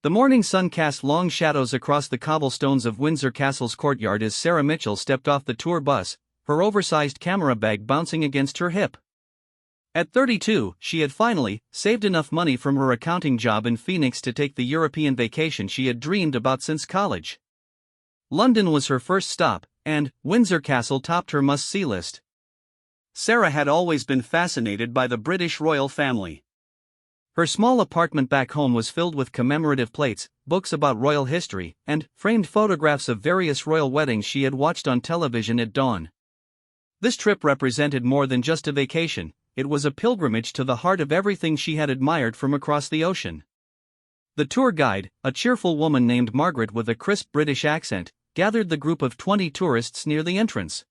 The morning sun cast long shadows across the cobblestones of Windsor Castle's courtyard as Sarah Mitchell stepped off the tour bus, her oversized camera bag bouncing against her hip. At 32, she had finally saved enough money from her accounting job in Phoenix to take the European vacation she had dreamed about since college. London was her first stop, and Windsor Castle topped her must-see list. Sarah had always been fascinated by the British royal family. Her small apartment back home was filled with commemorative plates, books about royal history, and framed photographs of various royal weddings she had watched on television at dawn. This trip represented more than just a vacation, it was a pilgrimage to the heart of everything she had admired from across the ocean. The tour guide, a cheerful woman named Margaret with a crisp British accent, gathered the group of 20 tourists near the entrance.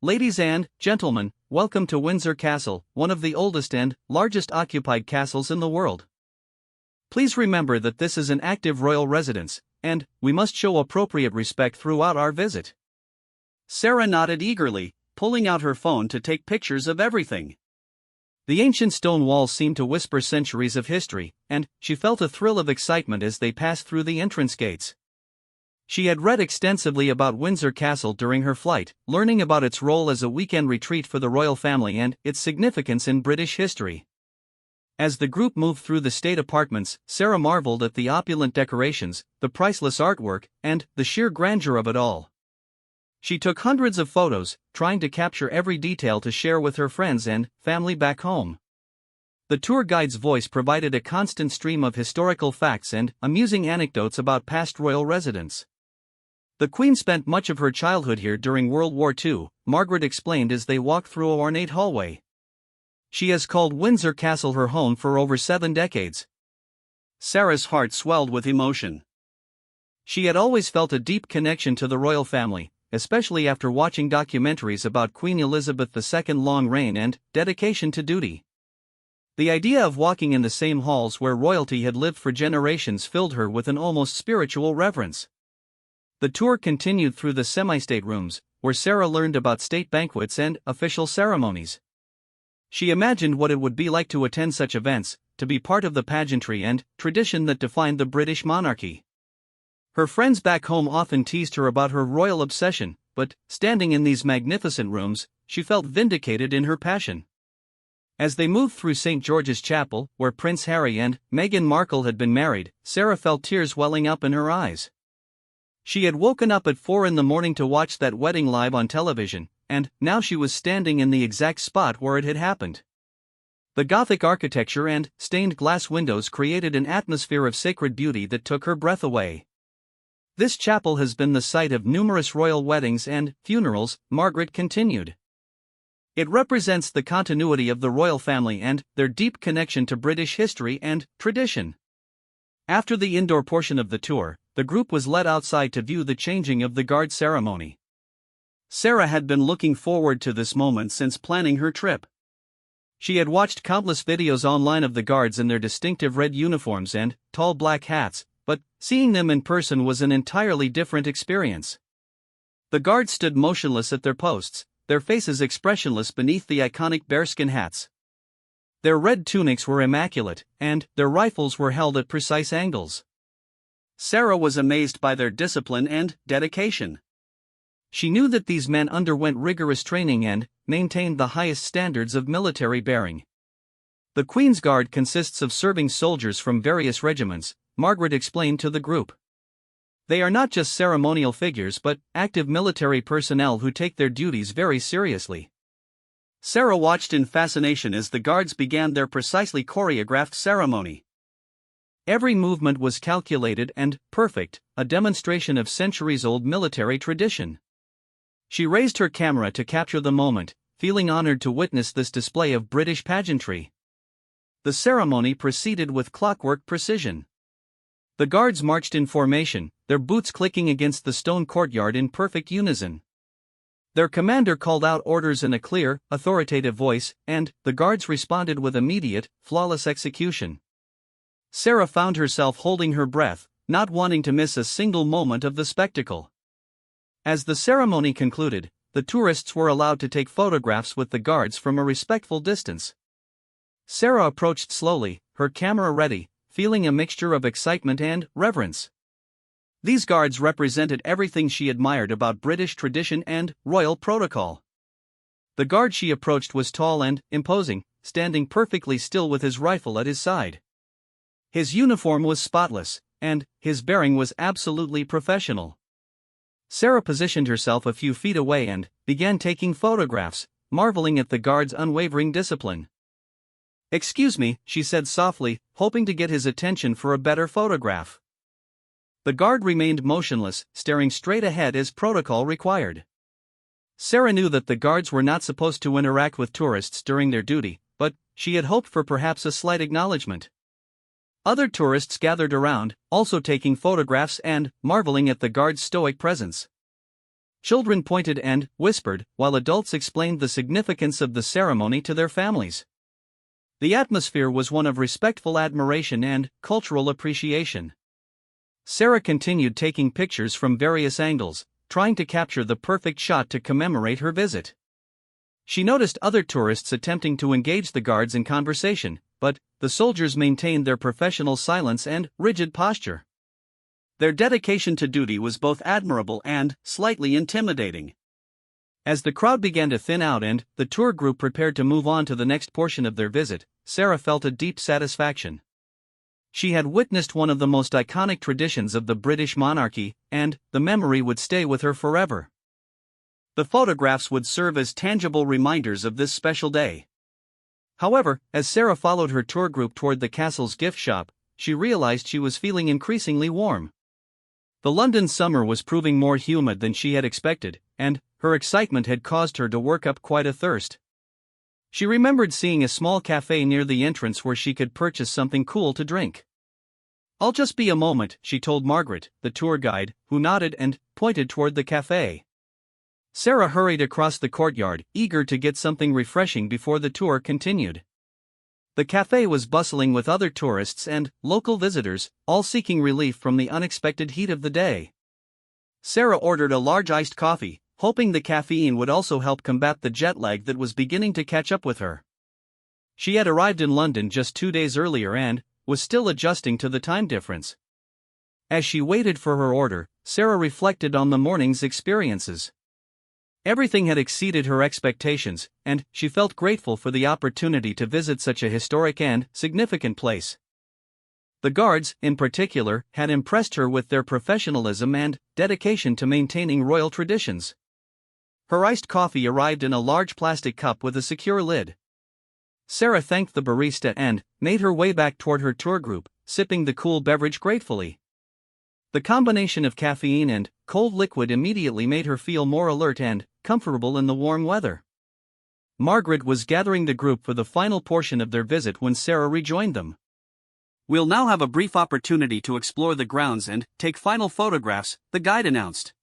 "Ladies and gentlemen, welcome to Windsor Castle, one of the oldest and largest occupied castles in the world. Please remember that this is an active royal residence, and we must show appropriate respect throughout our visit." Sarah nodded eagerly, pulling out her phone to take pictures of everything. The ancient stone walls seemed to whisper centuries of history, and she felt a thrill of excitement as they passed through the entrance gates. She had read extensively about Windsor Castle during her flight, learning about its role as a weekend retreat for the royal family and its significance in British history. As the group moved through the state apartments, Sarah marveled at the opulent decorations, the priceless artwork, and the sheer grandeur of it all. She took hundreds of photos, trying to capture every detail to share with her friends and family back home. The tour guide's voice provided a constant stream of historical facts and amusing anecdotes about past royal residents. "The Queen spent much of her childhood here during World War II, Margaret explained as they walked through an ornate hallway. "She has called Windsor Castle her home for over 7 decades. Sarah's heart swelled with emotion. She had always felt a deep connection to the royal family, especially after watching documentaries about Queen Elizabeth II's long reign and dedication to duty. The idea of walking in the same halls where royalty had lived for generations filled her with an almost spiritual reverence. The tour continued through the semi-state rooms, where Sarah learned about state banquets and official ceremonies. She imagined what it would be like to attend such events, to be part of the pageantry and tradition that defined the British monarchy. Her friends back home often teased her about her royal obsession, but, standing in these magnificent rooms, she felt vindicated in her passion. As they moved through St. George's Chapel, where Prince Harry and Meghan Markle had been married, Sarah felt tears welling up in her eyes. She had woken up at 4 a.m. to watch that wedding live on television, and now she was standing in the exact spot where it had happened. The Gothic architecture and stained glass windows created an atmosphere of sacred beauty that took her breath away. "This chapel has been the site of numerous royal weddings and funerals," Margaret continued. "It represents the continuity of the royal family and their deep connection to British history and tradition." After the indoor portion of the tour, the group was led outside to view the changing of the guard ceremony. Sarah had been looking forward to this moment since planning her trip. She had watched countless videos online of the guards in their distinctive red uniforms and tall black hats, but seeing them in person was an entirely different experience. The guards stood motionless at their posts, their faces expressionless beneath the iconic bearskin hats. Their red tunics were immaculate, and their rifles were held at precise angles. Sarah was amazed by their discipline and dedication. She knew that these men underwent rigorous training and maintained the highest standards of military bearing. "The Queen's Guard consists of serving soldiers from various regiments," Margaret explained to the group. "They are not just ceremonial figures but active military personnel who take their duties very seriously." Sarah watched in fascination as the guards began their precisely choreographed ceremony. Every movement was calculated and perfect, a demonstration of centuries-old military tradition. She raised her camera to capture the moment, feeling honored to witness this display of British pageantry. The ceremony proceeded with clockwork precision. The guards marched in formation, their boots clicking against the stone courtyard in perfect unison. Their commander called out orders in a clear, authoritative voice, and the guards responded with immediate, flawless execution. Sarah found herself holding her breath, not wanting to miss a single moment of the spectacle. As the ceremony concluded, the tourists were allowed to take photographs with the guards from a respectful distance. Sarah approached slowly, her camera ready, feeling a mixture of excitement and reverence. These guards represented everything she admired about British tradition and royal protocol. The guard she approached was tall and imposing, standing perfectly still with his rifle at his side. His uniform was spotless, and his bearing was absolutely professional. Sarah positioned herself a few feet away and began taking photographs, marveling at the guard's unwavering discipline. "Excuse me," she said softly, hoping to get his attention for a better photograph. The guard remained motionless, staring straight ahead as protocol required. Sarah knew that the guards were not supposed to interact with tourists during their duty, but she had hoped for perhaps a slight acknowledgement. Other tourists gathered around, also taking photographs and marveling at the guard's stoic presence. Children pointed and whispered, while adults explained the significance of the ceremony to their families. The atmosphere was one of respectful admiration and cultural appreciation. Sarah continued taking pictures from various angles, trying to capture the perfect shot to commemorate her visit. She noticed other tourists attempting to engage the guards in conversation, but the soldiers maintained their professional silence and rigid posture. Their dedication to duty was both admirable and slightly intimidating. As the crowd began to thin out and the tour group prepared to move on to the next portion of their visit, Sarah felt a deep satisfaction. She had witnessed one of the most iconic traditions of the British monarchy, and the memory would stay with her forever. The photographs would serve as tangible reminders of this special day. However, as Sarah followed her tour group toward the castle's gift shop, she realized she was feeling increasingly warm. The London summer was proving more humid than she had expected, and her excitement had caused her to work up quite a thirst. She remembered seeing a small cafe near the entrance where she could purchase something cool to drink. "I'll just be a moment," she told Margaret, the tour guide, who nodded and pointed toward the cafe. Sarah hurried across the courtyard, eager to get something refreshing before the tour continued. The cafe was bustling with other tourists and local visitors, all seeking relief from the unexpected heat of the day. Sarah ordered a large iced coffee, hoping the caffeine would also help combat the jet lag that was beginning to catch up with her. She had arrived in London just 2 days earlier and was still adjusting to the time difference. As she waited for her order, Sarah reflected on the morning's experiences. Everything had exceeded her expectations, and she felt grateful for the opportunity to visit such a historic and significant place. The guards, in particular, had impressed her with their professionalism and dedication to maintaining royal traditions. Her iced coffee arrived in a large plastic cup with a secure lid. Sarah thanked the barista and made her way back toward her tour group, sipping the cool beverage gratefully. The combination of caffeine and cold liquid immediately made her feel more alert and comfortable in the warm weather. Margaret was gathering the group for the final portion of their visit when Sarah rejoined them. "We'll now have a brief opportunity to explore the grounds and take final photographs," the guide announced.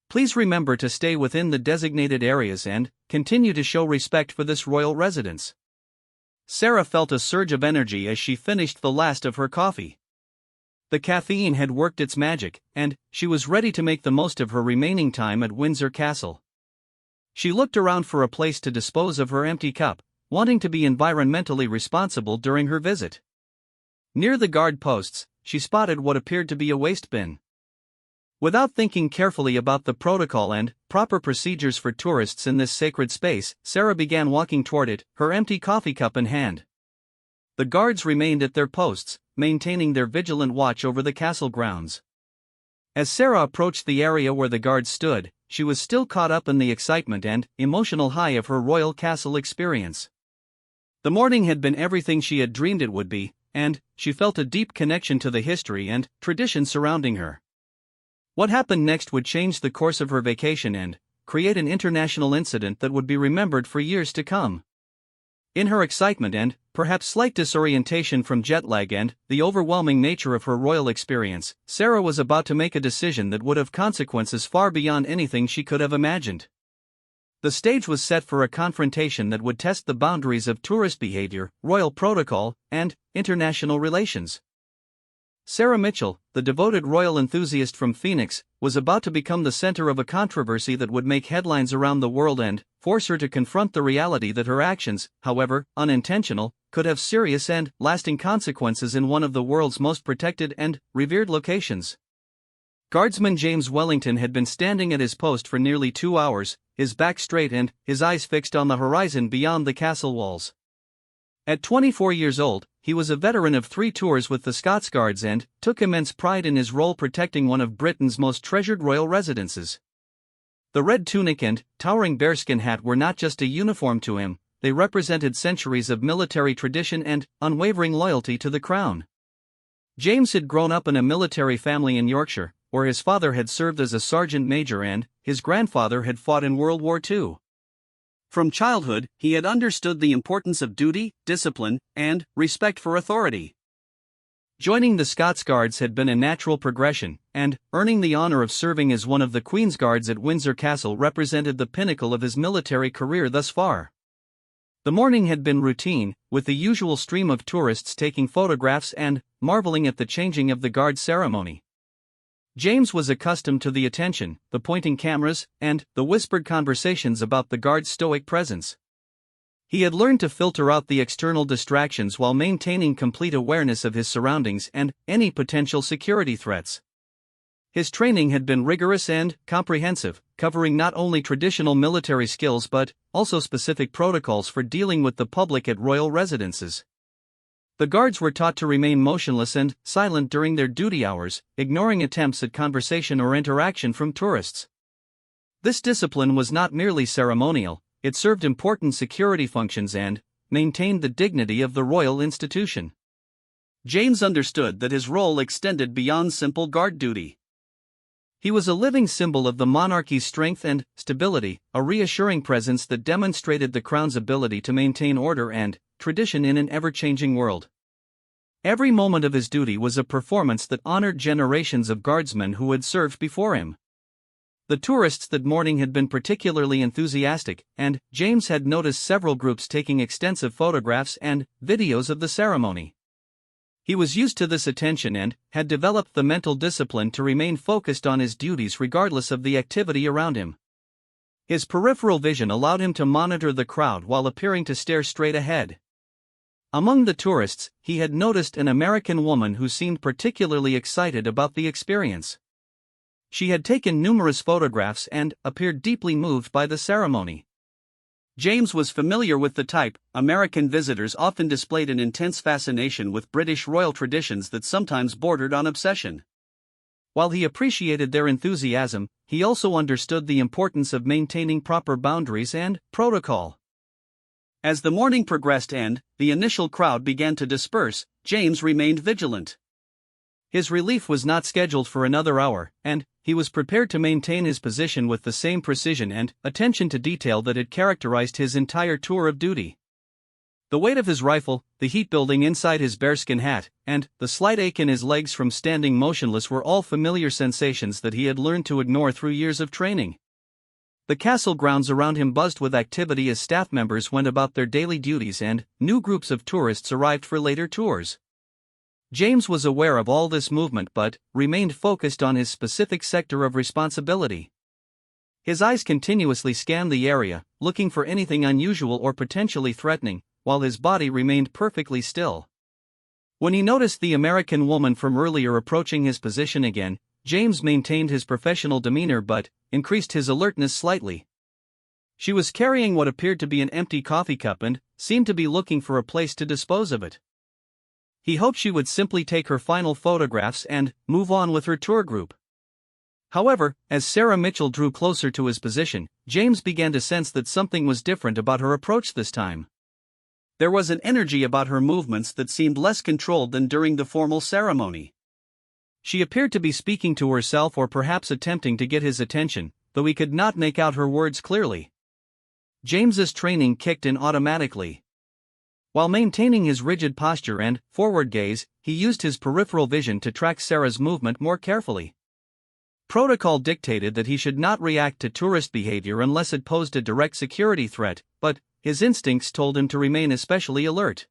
"Please remember to stay within the designated areas and continue to show respect for this royal residence." Sarah felt a surge of energy as she finished the last of her coffee. The caffeine had worked its magic, and she was ready to make the most of her remaining time at Windsor Castle. She looked around for a place to dispose of her empty cup, wanting to be environmentally responsible during her visit. Near the guard posts, she spotted what appeared to be a waste bin. Without thinking carefully about the protocol and proper procedures for tourists in this sacred space, Sarah began walking toward it, her empty coffee cup in hand. The guards remained at their posts, maintaining their vigilant watch over the castle grounds. As Sarah approached the area where the guards stood, she was still caught up in the excitement and emotional high of her royal castle experience. The morning had been everything she had dreamed it would be, and she felt a deep connection to the history and tradition surrounding her. What happened next would change the course of her vacation and create an international incident that would be remembered for years to come. In her excitement and perhaps slight disorientation from jet lag and the overwhelming nature of her royal experience, Sarah was about to make a decision that would have consequences far beyond anything she could have imagined. The stage was set for a confrontation that would test the boundaries of tourist behavior, royal protocol, and international relations. Sarah Mitchell, the devoted royal enthusiast from Phoenix, was about to become the center of a controversy that would make headlines around the world and force her to confront the reality that her actions, however unintentional, could have serious and lasting consequences in one of the world's most protected and revered locations. Guardsman James Wellington had been standing at his post for nearly 2 hours, his back straight and his eyes fixed on the horizon beyond the castle walls. At 24 years old, he was a veteran of 3 tours with the Scots Guards and took immense pride in his role protecting one of Britain's most treasured royal residences. The red tunic and towering bearskin hat were not just a uniform to him, they represented centuries of military tradition and unwavering loyalty to the crown. James had grown up in a military family in Yorkshire, where his father had served as a sergeant major and his grandfather had fought in World War II. From childhood, he had understood the importance of duty, discipline, and respect for authority. Joining the Scots Guards had been a natural progression, and earning the honor of serving as one of the Queen's Guards at Windsor Castle represented the pinnacle of his military career thus far. The morning had been routine, with the usual stream of tourists taking photographs and marveling at the changing of the guard ceremony. James was accustomed to the attention, the pointing cameras, and the whispered conversations about the guard's stoic presence. He had learned to filter out the external distractions while maintaining complete awareness of his surroundings and any potential security threats. His training had been rigorous and comprehensive, covering not only traditional military skills but also specific protocols for dealing with the public at royal residences. The guards were taught to remain motionless and silent during their duty hours, ignoring attempts at conversation or interaction from tourists. This discipline was not merely ceremonial, it served important security functions and maintained the dignity of the royal institution. James understood that his role extended beyond simple guard duty. He was a living symbol of the monarchy's strength and stability, a reassuring presence that demonstrated the crown's ability to maintain order and tradition in an ever-changing world. Every moment of his duty was a performance that honored generations of guardsmen who had served before him. The tourists that morning had been particularly enthusiastic, and James had noticed several groups taking extensive photographs and videos of the ceremony. He was used to this attention and had developed the mental discipline to remain focused on his duties regardless of the activity around him. His peripheral vision allowed him to monitor the crowd while appearing to stare straight ahead. Among the tourists, he had noticed an American woman who seemed particularly excited about the experience. She had taken numerous photographs and appeared deeply moved by the ceremony. James was familiar with the type. American visitors often displayed an intense fascination with British royal traditions that sometimes bordered on obsession. While he appreciated their enthusiasm, he also understood the importance of maintaining proper boundaries and protocol. As the morning progressed and the initial crowd began to disperse, James remained vigilant. His relief was not scheduled for another hour, and he was prepared to maintain his position with the same precision and attention to detail that had characterized his entire tour of duty. The weight of his rifle, the heat building inside his bearskin hat, and the slight ache in his legs from standing motionless were all familiar sensations that he had learned to ignore through years of training. The castle grounds around him buzzed with activity as staff members went about their daily duties and new groups of tourists arrived for later tours. James was aware of all this movement but remained focused on his specific sector of responsibility. His eyes continuously scanned the area, looking for anything unusual or potentially threatening, while his body remained perfectly still. When he noticed the American woman from earlier approaching his position again, James maintained his professional demeanor but increased his alertness slightly. She was carrying what appeared to be an empty coffee cup and seemed to be looking for a place to dispose of it. He hoped she would simply take her final photographs and move on with her tour group. However, as Sarah Mitchell drew closer to his position, James began to sense that something was different about her approach this time. There was an energy about her movements that seemed less controlled than during the formal ceremony. She appeared to be speaking to herself or perhaps attempting to get his attention, though he could not make out her words clearly. James's training kicked in automatically. While maintaining his rigid posture and forward gaze, he used his peripheral vision to track Sarah's movement more carefully. Protocol dictated that he should not react to tourist behavior unless it posed a direct security threat, but his instincts told him to remain especially alert.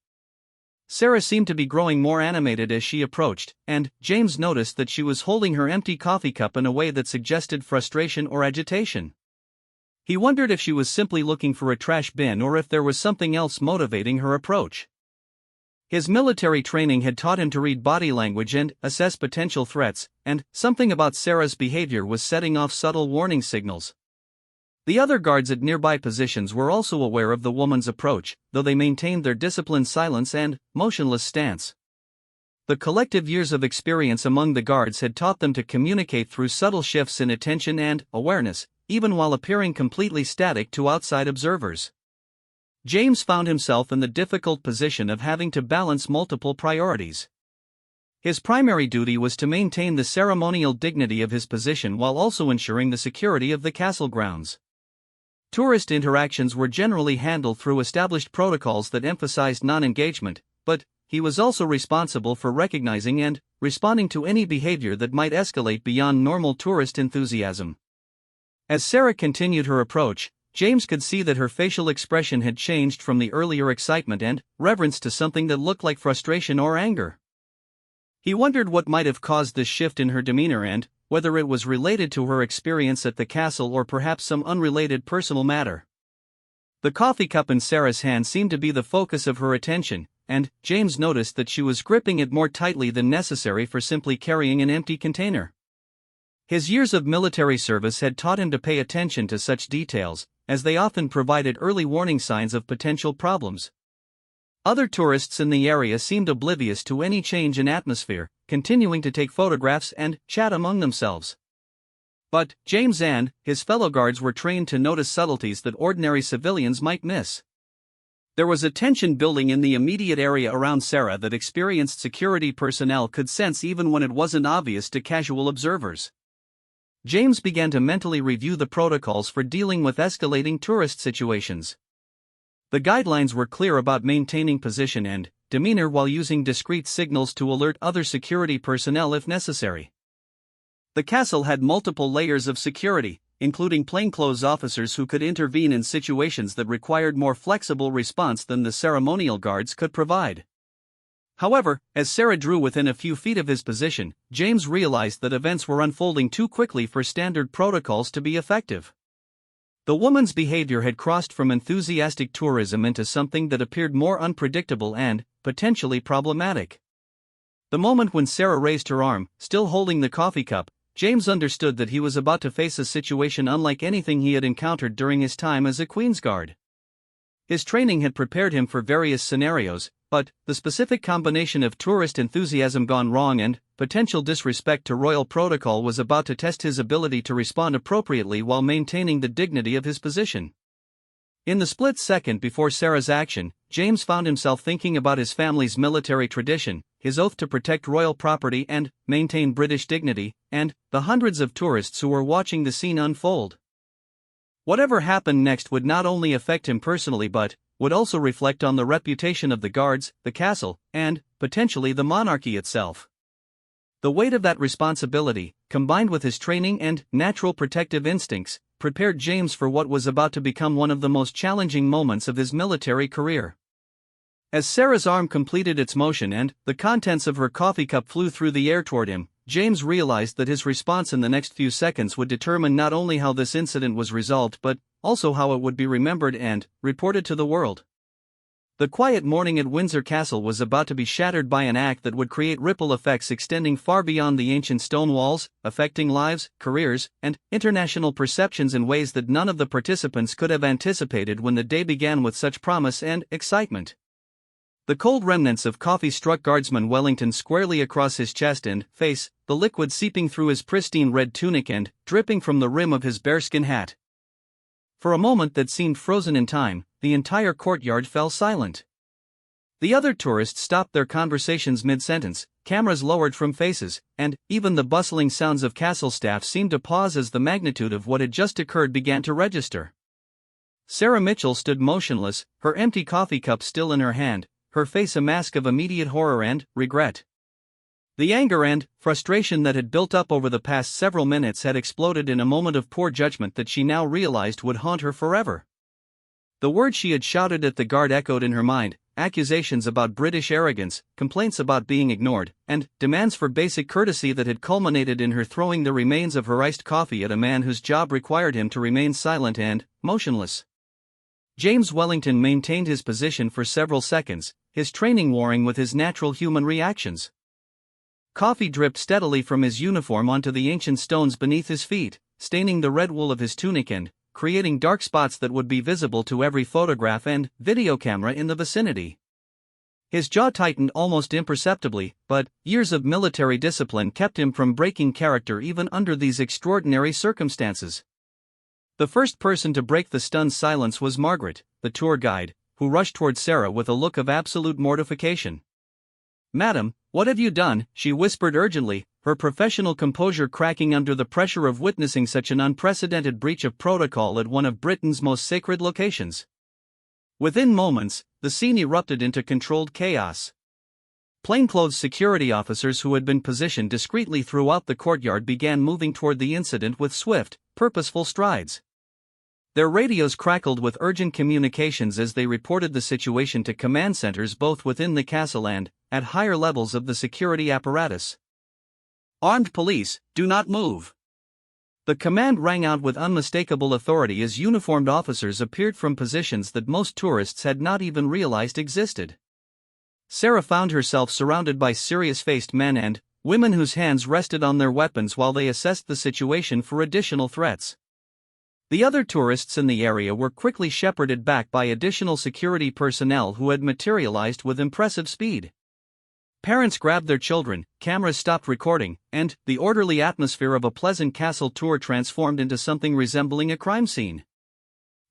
Sarah seemed to be growing more animated as she approached, and James noticed that she was holding her empty coffee cup in a way that suggested frustration or agitation. He wondered if she was simply looking for a trash bin or if there was something else motivating her approach. His military training had taught him to read body language and assess potential threats, and something about Sarah's behavior was setting off subtle warning signals. The other guards at nearby positions were also aware of the woman's approach, though they maintained their disciplined silence and motionless stance. The collective years of experience among the guards had taught them to communicate through subtle shifts in attention and awareness, even while appearing completely static to outside observers. James found himself in the difficult position of having to balance multiple priorities. His primary duty was to maintain the ceremonial dignity of his position while also ensuring the security of the castle grounds. Tourist interactions were generally handled through established protocols that emphasized non-engagement, but he was also responsible for recognizing and responding to any behavior that might escalate beyond normal tourist enthusiasm. As Sarah continued her approach, James could see that her facial expression had changed from the earlier excitement and reverence to something that looked like frustration or anger. He wondered what might have caused this shift in her demeanor and whether it was related to her experience at the castle or perhaps some unrelated personal matter. The coffee cup in Sarah's hand seemed to be the focus of her attention, and James noticed that she was gripping it more tightly than necessary for simply carrying an empty container. His years of military service had taught him to pay attention to such details, as they often provided early warning signs of potential problems. Other tourists in the area seemed oblivious to any change in atmosphere, continuing to take photographs and chat among themselves. But James and his fellow guards were trained to notice subtleties that ordinary civilians might miss. There was a tension building in the immediate area around Sarah that experienced security personnel could sense even when it wasn't obvious to casual observers. James began to mentally review the protocols for dealing with escalating tourist situations. The guidelines were clear about maintaining position and demeanor while using discreet signals to alert other security personnel if necessary. The castle had multiple layers of security, including plainclothes officers who could intervene in situations that required more flexible response than the ceremonial guards could provide. However, as Sarah drew within a few feet of his position, James realized that events were unfolding too quickly for standard protocols to be effective. The woman's behavior had crossed from enthusiastic tourism into something that appeared more unpredictable and potentially problematic. The moment when Sarah raised her arm, still holding the coffee cup, James understood that he was about to face a situation unlike anything he had encountered during his time as a Queen's Guard. His training had prepared him for various scenarios, but the specific combination of tourist enthusiasm gone wrong and potential disrespect to royal protocol was about to test his ability to respond appropriately while maintaining the dignity of his position. In the split second before Sarah's action, James found himself thinking about his family's military tradition, his oath to protect royal property and maintain British dignity, and the hundreds of tourists who were watching the scene unfold. Whatever happened next would not only affect him personally but would also reflect on the reputation of the guards, the castle, and, potentially, the monarchy itself. The weight of that responsibility, combined with his training and natural protective instincts, prepared James for what was about to become one of the most challenging moments of his military career. As Sarah's arm completed its motion and the contents of her coffee cup flew through the air toward him, James realized that his response in the next few seconds would determine not only how this incident was resolved but also how it would be remembered and reported to the world. The quiet morning at Windsor Castle was about to be shattered by an act that would create ripple effects extending far beyond the ancient stone walls, affecting lives, careers, and international perceptions in ways that none of the participants could have anticipated when the day began with such promise and excitement. The cold remnants of coffee struck Guardsman Wellington squarely across his chest and face, the liquid seeping through his pristine red tunic and dripping from the rim of his bearskin hat. For a moment that seemed frozen in time, the entire courtyard fell silent. The other tourists stopped their conversations mid-sentence, cameras lowered from faces, and even the bustling sounds of castle staff seemed to pause as the magnitude of what had just occurred began to register. Sarah Mitchell stood motionless, her empty coffee cup still in her hand, her face a mask of immediate horror and regret. The anger and frustration that had built up over the past several minutes had exploded in a moment of poor judgment that she now realized would haunt her forever. The words she had shouted at the guard echoed in her mind, accusations about British arrogance, complaints about being ignored, and demands for basic courtesy that had culminated in her throwing the remains of her iced coffee at a man whose job required him to remain silent and motionless. James Wellington maintained his position for several seconds, his training warring with his natural human reactions. Coffee dripped steadily from his uniform onto the ancient stones beneath his feet, staining the red wool of his tunic and creating dark spots that would be visible to every photograph and video camera in the vicinity. His jaw tightened almost imperceptibly, but years of military discipline kept him from breaking character even under these extraordinary circumstances. The first person to break the stunned silence was Margaret, the tour guide, who rushed toward Sarah with a look of absolute mortification. "Madam, what have you done?" she whispered urgently, her professional composure cracking under the pressure of witnessing such an unprecedented breach of protocol at one of Britain's most sacred locations. Within moments, the scene erupted into controlled chaos. Plainclothes security officers who had been positioned discreetly throughout the courtyard began moving toward the incident with swift, purposeful strides. Their radios crackled with urgent communications as they reported the situation to command centers both within the castle and at higher levels of the security apparatus. "Armed police, do not move." The command rang out with unmistakable authority as uniformed officers appeared from positions that most tourists had not even realized existed. Sarah found herself surrounded by serious-faced men and women whose hands rested on their weapons while they assessed the situation for additional threats. The other tourists in the area were quickly shepherded back by additional security personnel who had materialized with impressive speed. Parents grabbed their children, cameras stopped recording, and the orderly atmosphere of a pleasant castle tour transformed into something resembling a crime scene.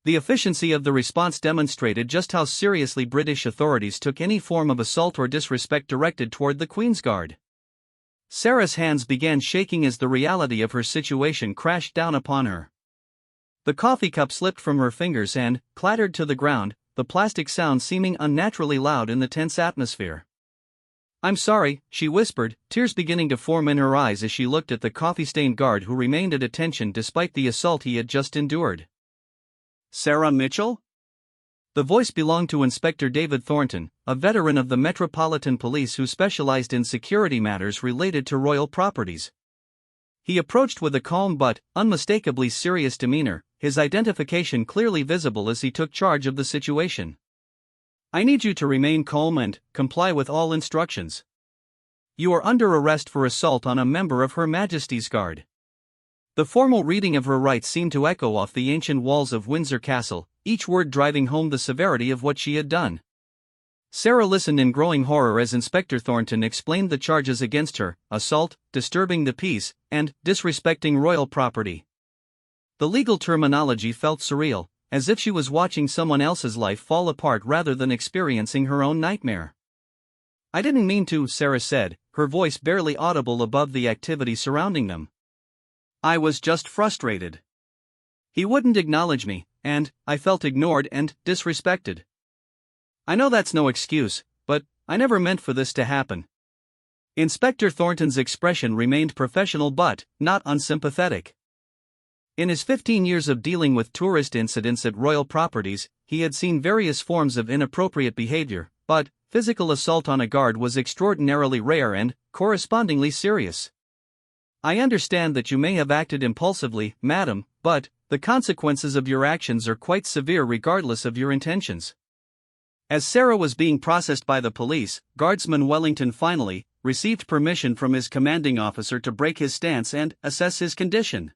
The efficiency of the response demonstrated just how seriously British authorities took any form of assault or disrespect directed toward the Queen's Guard. Sarah's hands began shaking as the reality of her situation crashed down upon her. The coffee cup slipped from her fingers and clattered to the ground, the plastic sound seeming unnaturally loud in the tense atmosphere. "I'm sorry," she whispered, tears beginning to form in her eyes as she looked at the coffee-stained guard who remained at attention despite the assault he had just endured. "Sarah Mitchell?" The voice belonged to Inspector David Thornton, a veteran of the Metropolitan Police who specialized in security matters related to royal properties. He approached with a calm but unmistakably serious demeanor, his identification clearly visible as he took charge of the situation. "I need you to remain calm and comply with all instructions. You are under arrest for assault on a member of Her Majesty's Guard." The formal reading of her rights seemed to echo off the ancient walls of Windsor Castle, each word driving home the severity of what she had done. Sarah listened in growing horror as Inspector Thornton explained the charges against her: assault, disturbing the peace, and disrespecting royal property. The legal terminology felt surreal, as if she was watching someone else's life fall apart rather than experiencing her own nightmare. "I didn't mean to," Sarah said, her voice barely audible above the activity surrounding them. "I was just frustrated. He wouldn't acknowledge me, and I felt ignored and disrespected. I know that's no excuse, but I never meant for this to happen." Inspector Thornton's expression remained professional but not unsympathetic. In his 15 years of dealing with tourist incidents at royal properties, he had seen various forms of inappropriate behavior, but physical assault on a guard was extraordinarily rare and correspondingly serious. "I understand that you may have acted impulsively, madam, but the consequences of your actions are quite severe regardless of your intentions." As Sarah was being processed by the police, Guardsman Wellington finally received permission from his commanding officer to break his stance and assess his condition.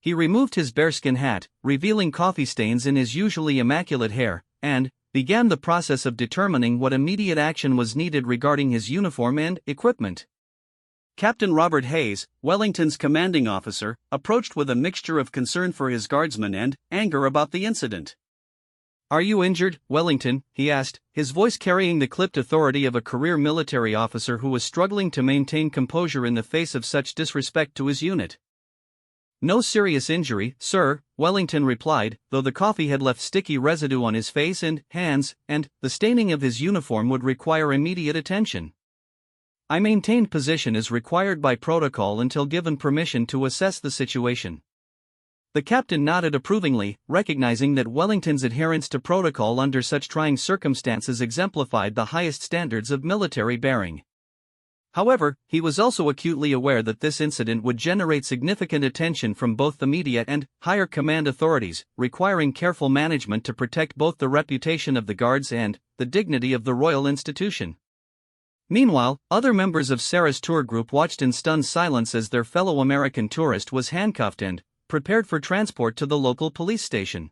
He removed his bearskin hat, revealing coffee stains in his usually immaculate hair, and began the process of determining what immediate action was needed regarding his uniform and equipment. Captain Robert Hayes, Wellington's commanding officer, approached with a mixture of concern for his guardsmen and anger about the incident. "Are you injured, Wellington?" he asked, his voice carrying the clipped authority of a career military officer who was struggling to maintain composure in the face of such disrespect to his unit. "No serious injury, sir," Wellington replied, though the coffee had left sticky residue on his face and hands, and the staining of his uniform would require immediate attention. "I maintained position as required by protocol until given permission to assess the situation." The captain nodded approvingly, recognizing that Wellington's adherence to protocol under such trying circumstances exemplified the highest standards of military bearing. However, he was also acutely aware that this incident would generate significant attention from both the media and higher command authorities, requiring careful management to protect both the reputation of the guards and the dignity of the royal institution. Meanwhile, other members of Sarah's tour group watched in stunned silence as their fellow American tourist was handcuffed and prepared for transport to the local police station.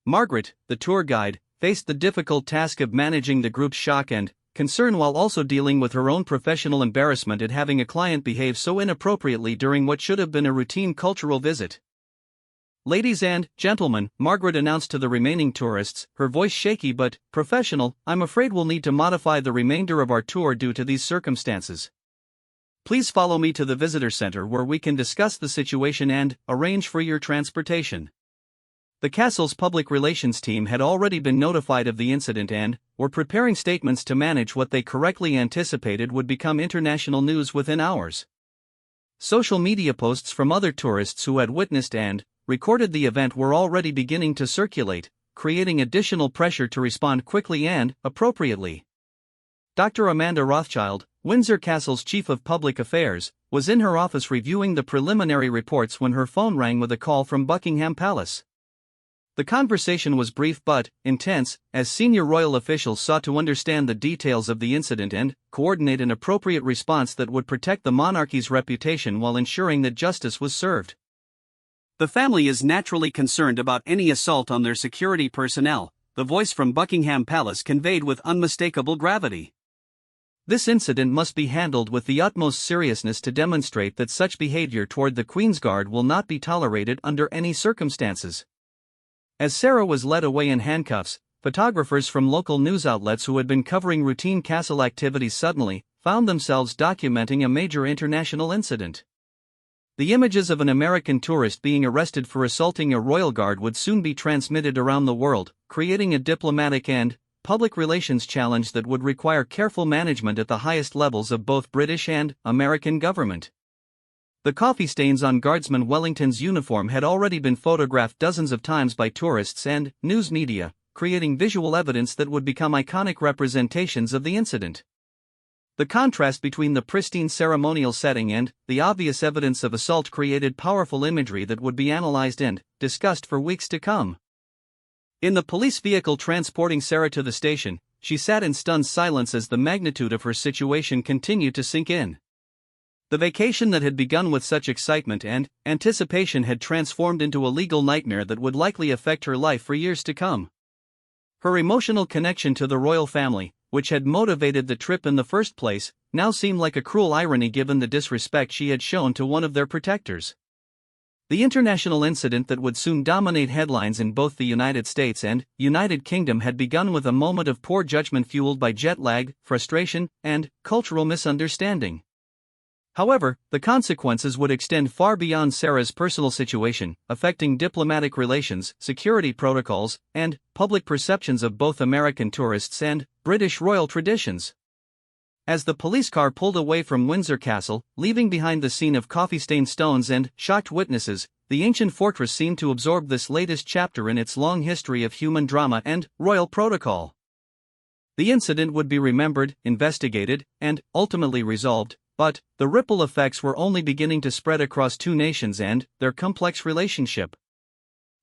Margaret, the tour guide, faced the difficult task of managing the group's shock and concern while also dealing with her own professional embarrassment at having a client behave so inappropriately during what should have been a routine cultural visit. "Ladies and gentlemen," Margaret announced to the remaining tourists, her voice shaky but professional, "I'm afraid we'll need to modify the remainder of our tour due to these circumstances. Please follow me to the visitor center where we can discuss the situation and arrange for your transportation." The castle's public relations team had already been notified of the incident and were preparing statements to manage what they correctly anticipated would become international news within hours. Social media posts from other tourists who had witnessed and recorded the event were already beginning to circulate, creating additional pressure to respond quickly and appropriately. Dr. Amanda Rothschild, Windsor Castle's Chief of Public Affairs, was in her office reviewing the preliminary reports when her phone rang with a call from Buckingham Palace. The conversation was brief but intense, as senior royal officials sought to understand the details of the incident and coordinate an appropriate response that would protect the monarchy's reputation while ensuring that justice was served. "The family is naturally concerned about any assault on their security personnel," the voice from Buckingham Palace conveyed with unmistakable gravity. "This incident must be handled with the utmost seriousness to demonstrate that such behavior toward the Queen's Guard will not be tolerated under any circumstances." As Sarah was led away in handcuffs, photographers from local news outlets who had been covering routine castle activities suddenly found themselves documenting a major international incident. The images of an American tourist being arrested for assaulting a royal guard would soon be transmitted around the world, creating a diplomatic and public relations challenge that would require careful management at the highest levels of both British and American government. The coffee stains on Guardsman Wellington's uniform had already been photographed dozens of times by tourists and news media, creating visual evidence that would become iconic representations of the incident. The contrast between the pristine ceremonial setting and the obvious evidence of assault created powerful imagery that would be analyzed and discussed for weeks to come. In the police vehicle transporting Sarah to the station, she sat in stunned silence as the magnitude of her situation continued to sink in. The vacation that had begun with such excitement and anticipation had transformed into a legal nightmare that would likely affect her life for years to come. Her emotional connection to the royal family, which had motivated the trip in the first place, now seemed like a cruel irony given the disrespect she had shown to one of their protectors. The international incident that would soon dominate headlines in both the United States and United Kingdom had begun with a moment of poor judgment fueled by jet lag, frustration, and cultural misunderstanding. However, the consequences would extend far beyond Sarah's personal situation, affecting diplomatic relations, security protocols, and public perceptions of both American tourists and British royal traditions. As the police car pulled away from Windsor Castle, leaving behind the scene of coffee-stained stones and shocked witnesses, the ancient fortress seemed to absorb this latest chapter in its long history of human drama and royal protocol. The incident would be remembered, investigated, and ultimately resolved. But the ripple effects were only beginning to spread across two nations and their complex relationship.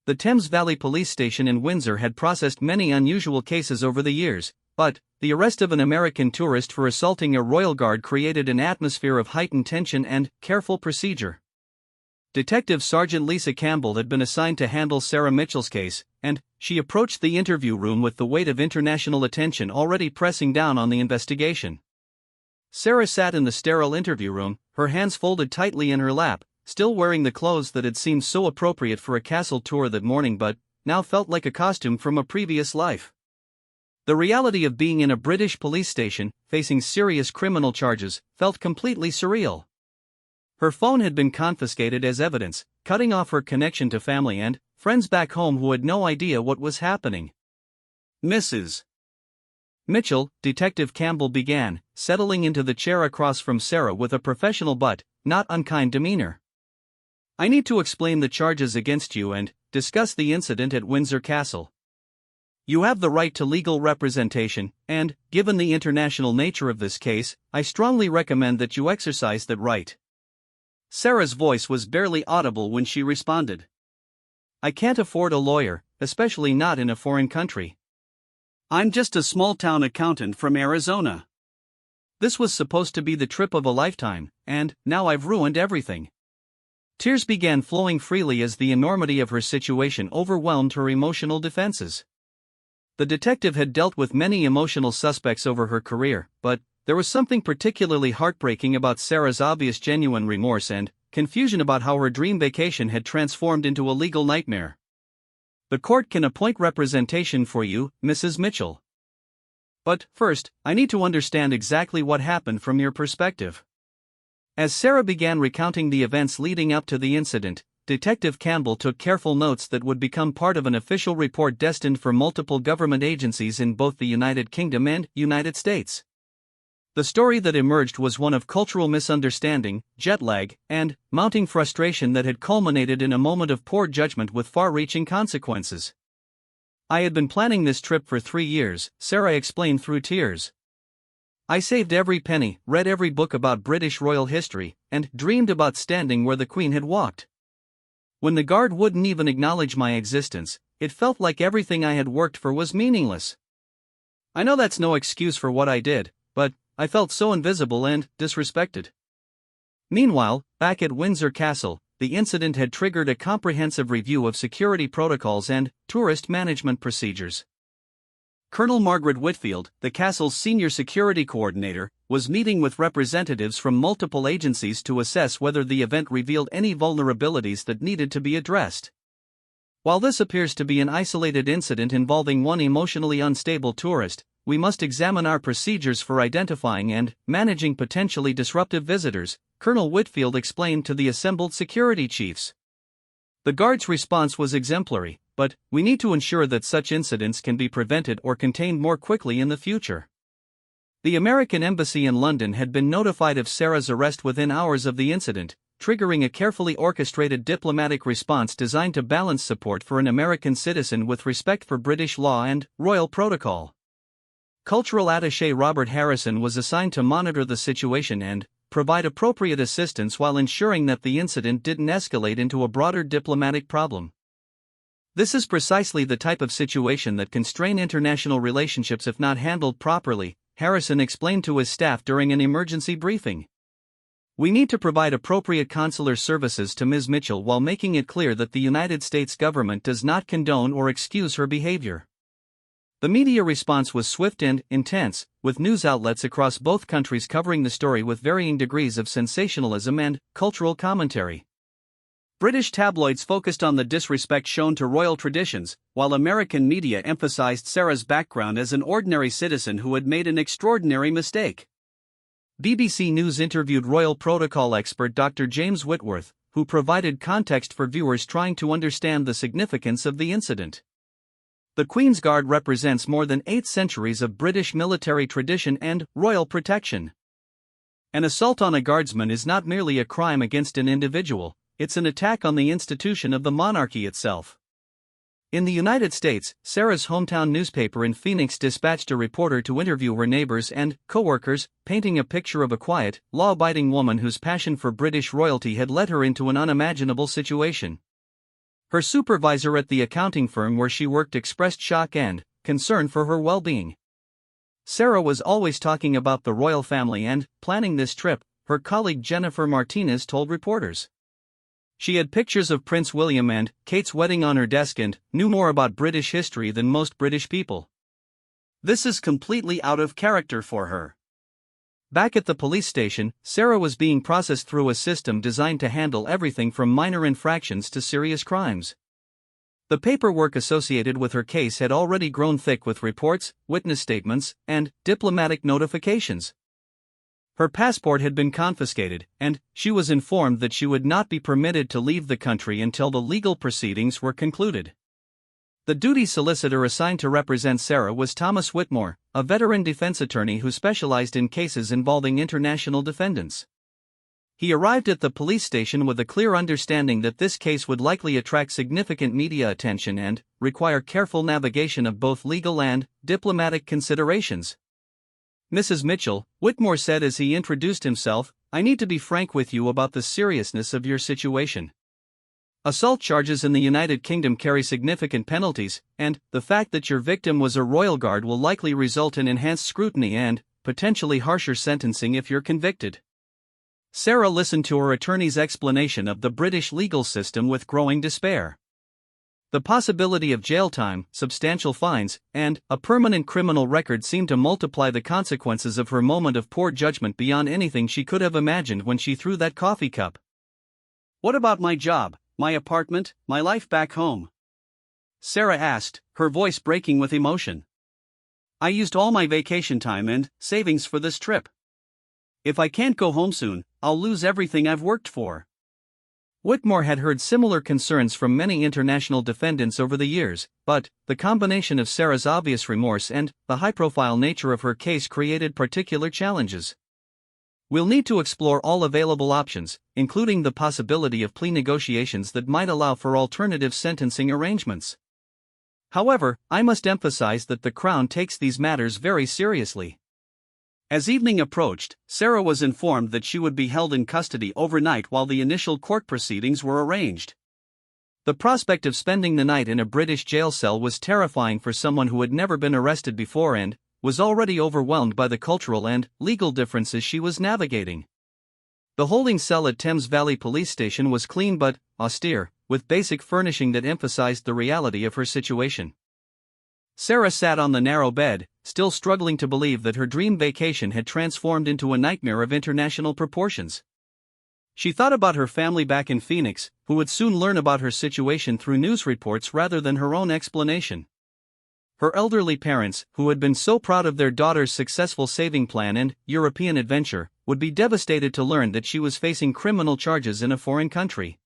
The Thames Valley Police Station in Windsor had processed many unusual cases over the years, but the arrest of an American tourist for assaulting a royal guard created an atmosphere of heightened tension and careful procedure. Detective Sergeant Lisa Campbell had been assigned to handle Sarah Mitchell's case, and she approached the interview room with the weight of international attention already pressing down on the investigation. Sarah sat in the sterile interview room, her hands folded tightly in her lap, still wearing the clothes that had seemed so appropriate for a castle tour that morning but now felt like a costume from a previous life. The reality of being in a British police station, facing serious criminal charges, felt completely surreal. Her phone had been confiscated as evidence, cutting off her connection to family and friends back home who had no idea what was happening. "Mrs. Mitchell," Detective Campbell began, settling into the chair across from Sarah with a professional but not unkind demeanor. I need to explain the charges against you and discuss the incident at Windsor Castle. You have the right to legal representation, and, given the international nature of this case, I strongly recommend that you exercise that right." Sarah's voice was barely audible when she responded. "I can't afford a lawyer, especially not in a foreign country. I'm just a small-town accountant from Arizona. This was supposed to be the trip of a lifetime, and now I've ruined everything." Tears began flowing freely as the enormity of her situation overwhelmed her emotional defenses. The detective had dealt with many emotional suspects over her career, but there was something particularly heartbreaking about Sarah's obvious genuine remorse and confusion about how her dream vacation had transformed into a legal nightmare. "The court can appoint representation for you, Mrs. Mitchell. But first, I need to understand exactly what happened from your perspective." As Sarah began recounting the events leading up to the incident, Detective Campbell took careful notes that would become part of an official report destined for multiple government agencies in both the United Kingdom and United States. The story that emerged was one of cultural misunderstanding, jet lag, and mounting frustration that had culminated in a moment of poor judgment with far-reaching consequences. "I had been planning this trip for 3 years," Sarah explained through tears. "I saved every penny, read every book about British royal history, and dreamed about standing where the Queen had walked. When the guard wouldn't even acknowledge my existence, it felt like everything I had worked for was meaningless. I know that's no excuse for what I did, but I felt so invisible and disrespected." Meanwhile, back at Windsor Castle, the incident had triggered a comprehensive review of security protocols and tourist management procedures. Colonel Margaret Whitfield, the castle's senior security coordinator, was meeting with representatives from multiple agencies to assess whether the event revealed any vulnerabilities that needed to be addressed. While this appears to be an isolated incident involving one emotionally unstable tourist, we must examine our procedures for identifying and managing potentially disruptive visitors, Colonel Whitfield explained to the assembled security chiefs. The guard's response was exemplary, but we need to ensure that such incidents can be prevented or contained more quickly in the future. The American Embassy in London had been notified of Sarah's arrest within hours of the incident, triggering a carefully orchestrated diplomatic response designed to balance support for an American citizen with respect for British law and royal protocol. Cultural attaché Robert Harrison was assigned to monitor the situation and provide appropriate assistance while ensuring that the incident didn't escalate into a broader diplomatic problem. This is precisely the type of situation that can strain international relationships if not handled properly, Harrison explained to his staff during an emergency briefing. "We need to provide appropriate consular services to Ms. Mitchell while making it clear that the United States government does not condone or excuse her behavior." The media response was swift and intense, with news outlets across both countries covering the story with varying degrees of sensationalism and cultural commentary. British tabloids focused on the disrespect shown to royal traditions, while American media emphasized Sarah's background as an ordinary citizen who had made an extraordinary mistake. BBC News interviewed royal protocol expert Dr. James Whitworth, who provided context for viewers trying to understand the significance of the incident. The Queen's Guard represents more than 8 centuries of British military tradition and royal protection. An assault on a guardsman is not merely a crime against an individual, it's an attack on the institution of the monarchy itself. In the United States, Sarah's hometown newspaper in Phoenix dispatched a reporter to interview her neighbors and co-workers, painting a picture of a quiet, law-abiding woman whose passion for British royalty had led her into an unimaginable situation. Her supervisor at the accounting firm where she worked expressed shock and concern for her well-being. "Sarah was always talking about the royal family and planning this trip," her colleague Jennifer Martinez told reporters. She had pictures of Prince William and Kate's wedding on her desk and knew more about British history than most British people. "This is completely out of character for her." Back at the police station, Sarah was being processed through a system designed to handle everything from minor infractions to serious crimes. The paperwork associated with her case had already grown thick with reports, witness statements, and diplomatic notifications. Her passport had been confiscated, and she was informed that she would not be permitted to leave the country until the legal proceedings were concluded. The duty solicitor assigned to represent Sarah was Thomas Whitmore, a veteran defense attorney who specialized in cases involving international defendants. He arrived at the police station with a clear understanding that this case would likely attract significant media attention and require careful navigation of both legal and diplomatic considerations. "Mrs. Mitchell," Whitmore said as he introduced himself, "I need to be frank with you about the seriousness of your situation. Assault charges in the United Kingdom carry significant penalties, and the fact that your victim was a royal guard will likely result in enhanced scrutiny and potentially harsher sentencing if you're convicted." Sarah listened to her attorney's explanation of the British legal system with growing despair. The possibility of jail time, substantial fines, and a permanent criminal record seemed to multiply the consequences of her moment of poor judgment beyond anything she could have imagined when she threw that coffee cup. "What about my job, my apartment, my life back home?" Sarah asked, her voice breaking with emotion. "I used all my vacation time and savings for this trip. If I can't go home soon, I'll lose everything I've worked for." Whitmore had heard similar concerns from many international defendants over the years, but the combination of Sarah's obvious remorse and the high-profile nature of her case created particular challenges. "We'll need to explore all available options, including the possibility of plea negotiations that might allow for alternative sentencing arrangements. However, I must emphasize that the Crown takes these matters very seriously." As evening approached, Sarah was informed that she would be held in custody overnight while the initial court proceedings were arranged. The prospect of spending the night in a British jail cell was terrifying for someone who had never been arrested before and was already overwhelmed by the cultural and legal differences she was navigating. The holding cell at Thames Valley Police Station was clean but austere, with basic furnishing that emphasized the reality of her situation. Sarah sat on the narrow bed, still struggling to believe that her dream vacation had transformed into a nightmare of international proportions. She thought about her family back in Phoenix, who would soon learn about her situation through news reports rather than her own explanation. Her elderly parents, who had been so proud of their daughter's successful saving plan and European adventure, would be devastated to learn that she was facing criminal charges in a foreign country.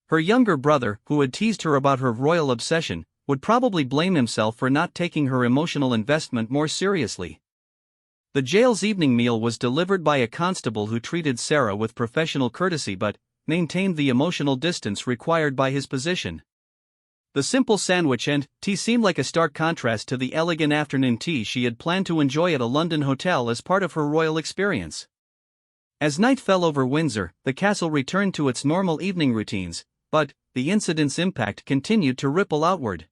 Her younger brother, who had teased her about her royal obsession, would probably blame himself for not taking her emotional investment more seriously. The jail's evening meal was delivered by a constable who treated Sarah with professional courtesy but maintained the emotional distance required by his position. The simple sandwich and tea seemed like a stark contrast to the elegant afternoon tea she had planned to enjoy at a London hotel as part of her royal experience. As night fell over Windsor, the castle returned to its normal evening routines, but the incident's impact continued to ripple outward.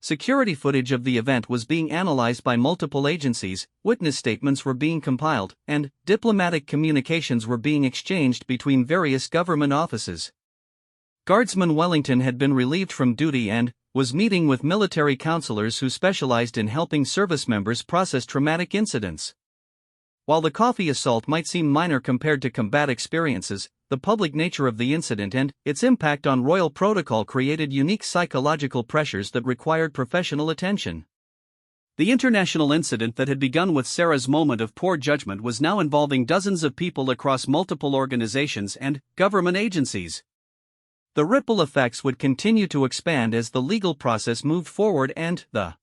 Security footage of the event was being analyzed by multiple agencies, witness statements were being compiled, and diplomatic communications were being exchanged between various government offices. Guardsman Wellington had been relieved from duty and was meeting with military counselors who specialized in helping service members process traumatic incidents. While the coffee assault might seem minor compared to combat experiences, the public nature of the incident and its impact on royal protocol created unique psychological pressures that required professional attention. The international incident that had begun with Sarah's moment of poor judgment was now involving dozens of people across multiple organizations and government agencies. The ripple effects would continue to expand as the legal process moved forward and the